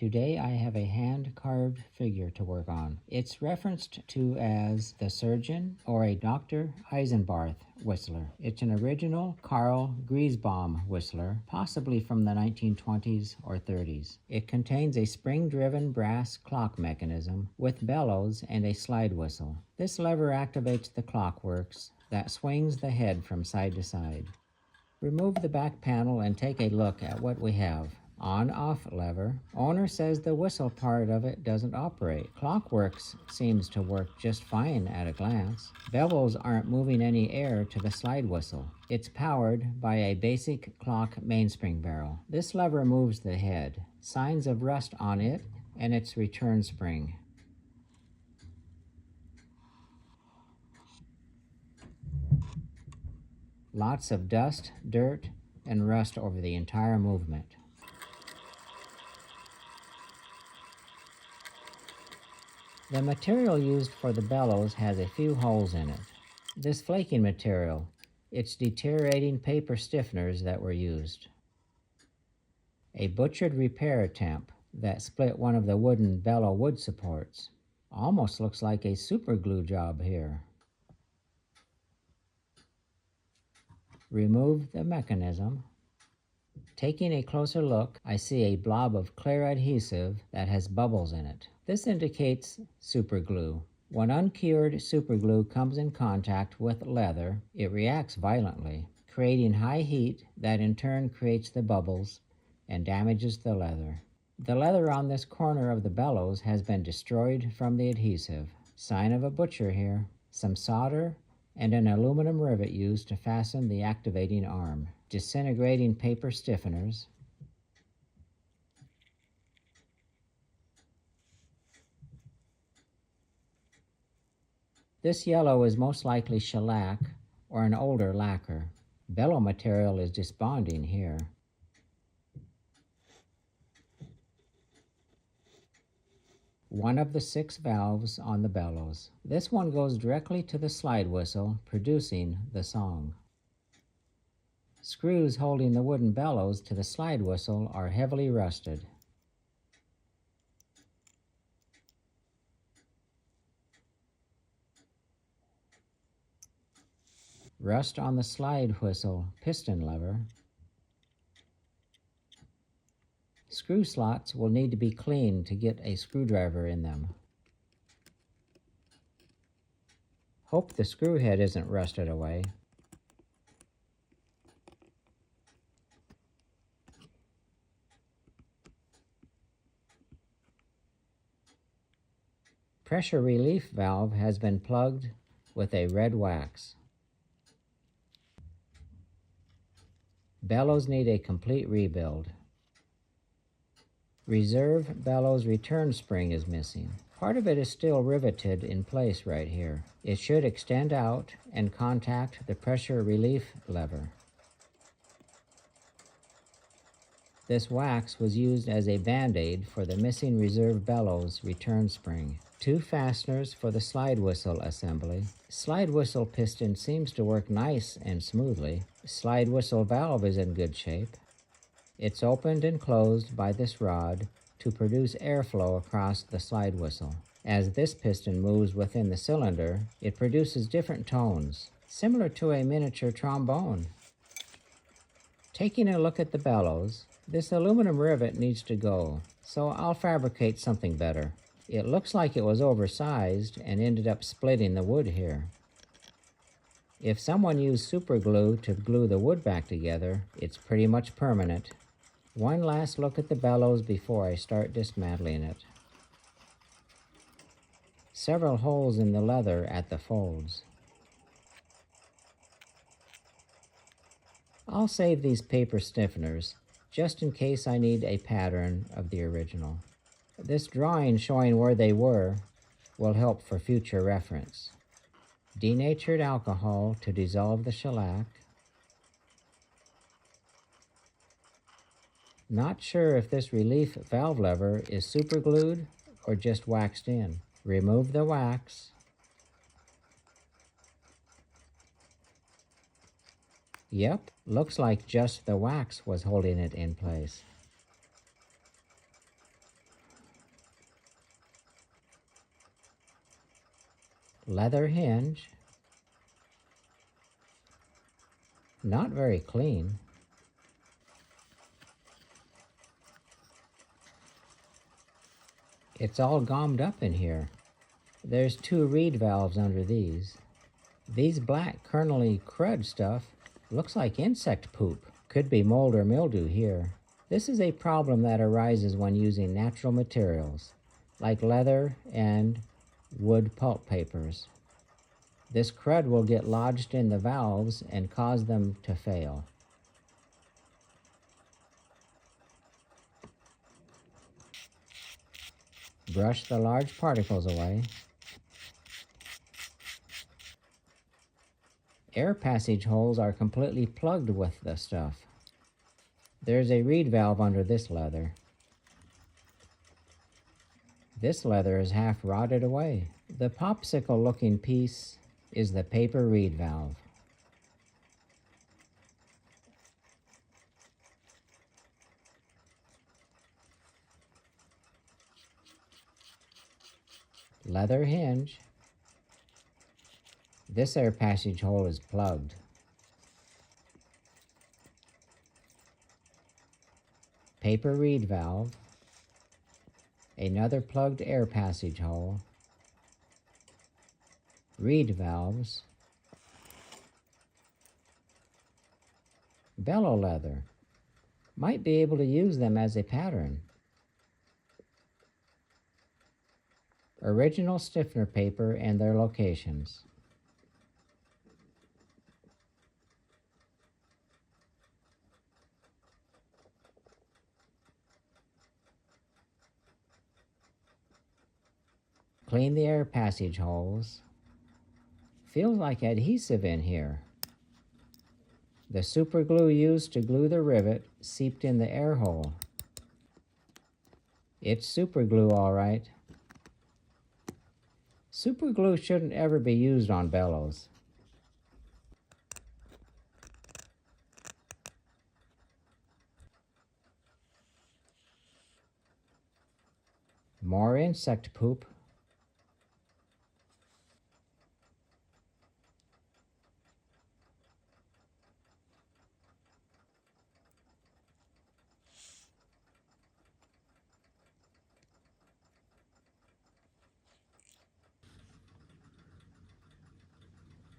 Today I have a hand-carved figure to work on. It's referenced to as the surgeon or a Doktor Eisenbarth whistler. It's an original Karl Griesbaum whistler, possibly from the 1920s or 30s. It contains a spring-driven brass clock mechanism with bellows and a slide whistle. This lever activates the clockworks that swings the head from side to side. Remove the back panel and take a look at what we have. On-off lever. Owner says the whistle part of it doesn't operate. Clockworks seems to work just fine at a glance. Bellows aren't moving any air to the slide whistle. It's powered by a basic clock mainspring barrel. This lever moves the head. Signs of rust on it and its return spring. Lots of dust, dirt, and rust over the entire movement. The material used for the bellows has a few holes in it. This flaking material, it's deteriorating paper stiffeners that were used. A butchered repair attempt that split one of the wooden bellow wood supports. Almost looks like a super glue job here. Remove the mechanism. Taking a closer look, I see a blob of clear adhesive that has bubbles in it. This indicates superglue. When uncured superglue comes in contact with leather, it reacts violently, creating high heat that in turn creates the bubbles and damages the leather. The leather on this corner of the bellows has been destroyed from the adhesive. Sign of a butcher here. Some solder and an aluminum rivet used to fasten the activating arm. Disintegrating paper stiffeners. This yellow is most likely shellac or an older lacquer. Bellow material is disbonding here. One of the 6 valves on the bellows. This one goes directly to the slide whistle, producing the song. Screws holding the wooden bellows to the slide whistle are heavily rusted. Rust on the slide whistle piston lever. Screw slots will need to be cleaned to get a screwdriver in them. Hope the screw head isn't rusted away. Pressure relief valve has been plugged with a red wax. Bellows need a complete rebuild. Reserve bellows return spring is missing. Part of it is still riveted in place right here. It should extend out and contact the pressure relief lever. This wax was used as a band-aid for the missing reserve bellows return spring. 2 fasteners for the slide whistle assembly. Slide whistle piston seems to work nice and smoothly. Slide whistle valve is in good shape. It's opened and closed by this rod to produce airflow across the slide whistle. As this piston moves within the cylinder, it produces different tones, similar to a miniature trombone. Taking a look at the bellows, this aluminum rivet needs to go, so I'll fabricate something better. It looks like it was oversized and ended up splitting the wood here. If someone used super glue to glue the wood back together, it's pretty much permanent. One last look at the bellows before I start dismantling it. Several holes in the leather at the folds. I'll save these paper stiffeners just in case I need a pattern of the original. This drawing showing where they were will help for future reference. Denatured alcohol to dissolve the shellac. Not sure if this relief valve lever is superglued or just waxed in. Remove the wax. Yep, looks like just the wax was holding it in place. leather hinge, not very clean. It's all gommed up in here. There's 2 reed valves under these. These black kernely crud stuff looks like insect poop. Could be mold or mildew here. This is a problem that arises when using natural materials, like leather and wood pulp papers. This crud will get lodged in the valves and cause them to fail. Brush the large particles away. Air passage holes are completely plugged with the stuff. There's a reed valve under this leather. This leather is half rotted away. The popsicle-looking piece is the paper reed valve. Leather hinge. This air passage hole is plugged. Paper reed valve. Another plugged air passage hole. Reed valves. Bellow leather. Might be able to use them as a pattern. Original stiffener paper and their locations. Clean the air passage holes. Feels like adhesive in here. The super glue used to glue the rivet seeped in the air hole. It's super glue, all right. Super glue shouldn't ever be used on bellows. More insect poop.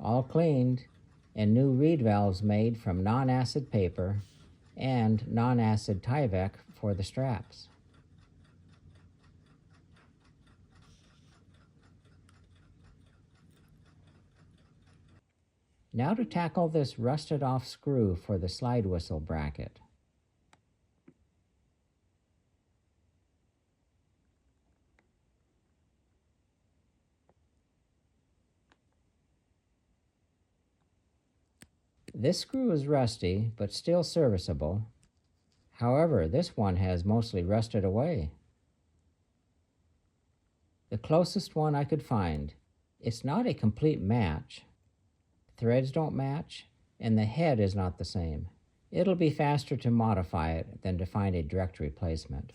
All cleaned and new reed valves made from non-acid paper and non-acid Tyvek for the straps. Now to tackle this rusted off screw for the slide whistle bracket. This screw is rusty, but still serviceable. However, this one has mostly rusted away. The closest one I could find. It's not a complete match. Threads don't match, and the head is not the same. It'll be faster to modify it than to find a direct replacement.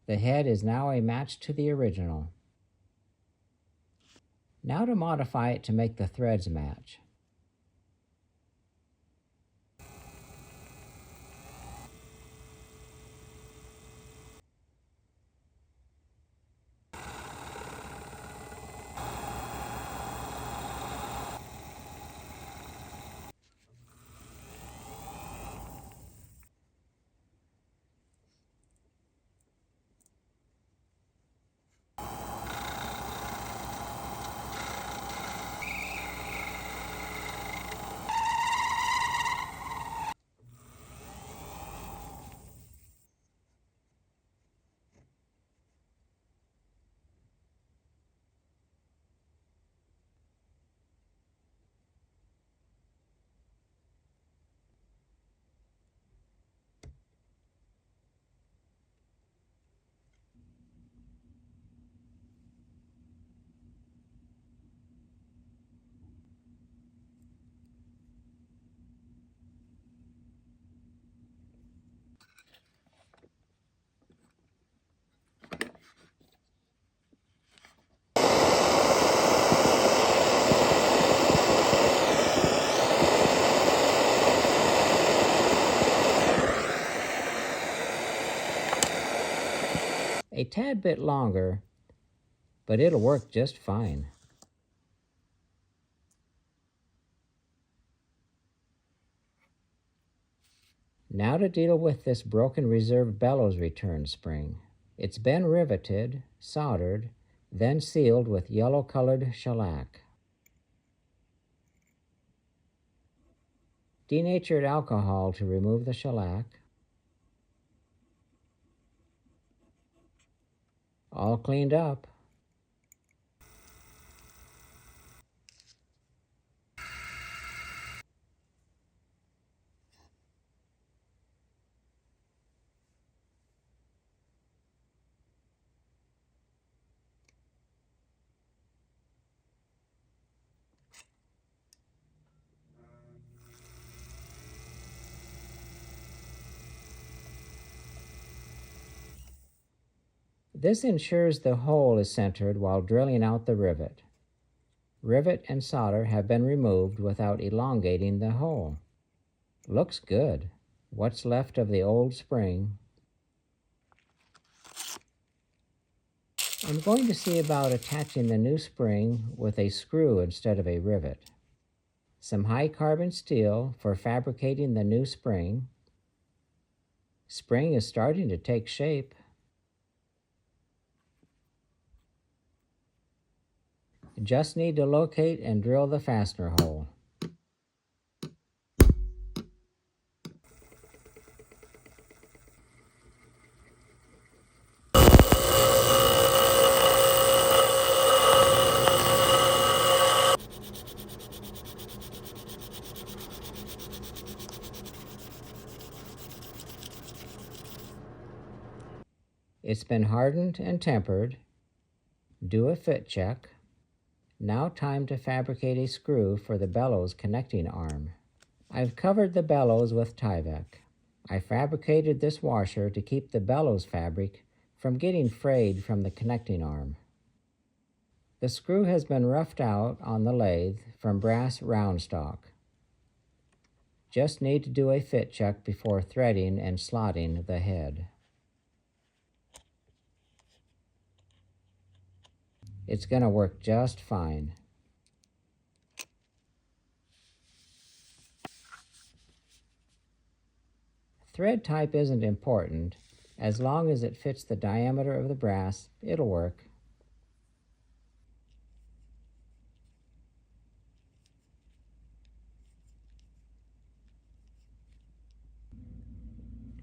The head is now a match to the original. Now to modify it to make the threads match. tad bit longer, but it'll work just fine. Now to deal with this broken reserve bellows return spring. It's been riveted, soldered, then sealed with yellow-colored shellac. Denatured alcohol to remove the shellac. All cleaned up. This ensures the hole is centered while drilling out the rivet. Rivet and solder have been removed without elongating the hole. Looks good. What's left of the old spring? I'm going to see about attaching the new spring with a screw instead of a rivet. Some high carbon steel for fabricating the new spring. Spring is starting to take shape. Just need to locate and drill the fastener hole. It's been hardened and tempered. Do a fit check. Now time to fabricate a screw for the bellows connecting arm. I've covered the bellows with Tyvek. I fabricated this washer to keep the bellows fabric from getting frayed from the connecting arm. The screw has been roughed out on the lathe from brass round stock. Just need to do a fit check before threading and slotting the head. It's going to work just fine. Thread type isn't important. As long as it fits the diameter of the brass, it'll work.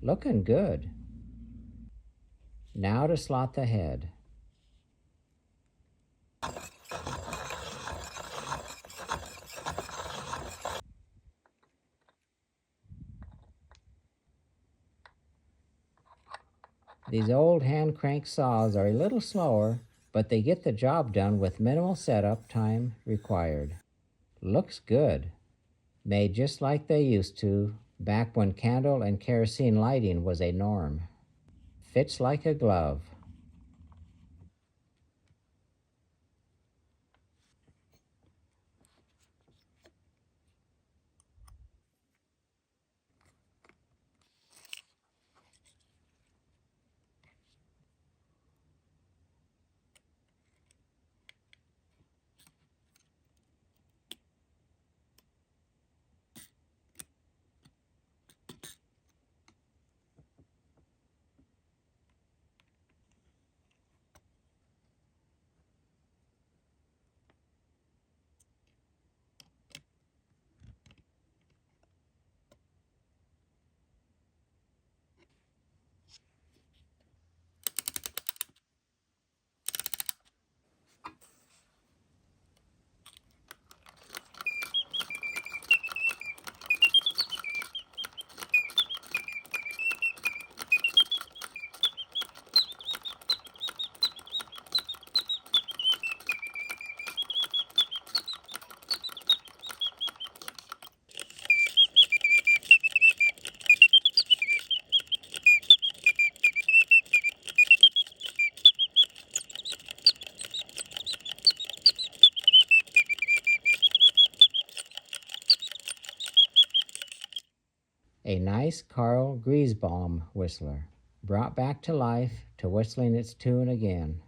Looking good. Now to slot the head. These old hand crank saws are a little slower, but they get the job done with minimal setup time required. Looks good. Made just like they used to, back when candle and kerosene lighting was a norm. Fits like a glove. A nice Karl Griesbaum whistler, brought back to life to whistling its tune again.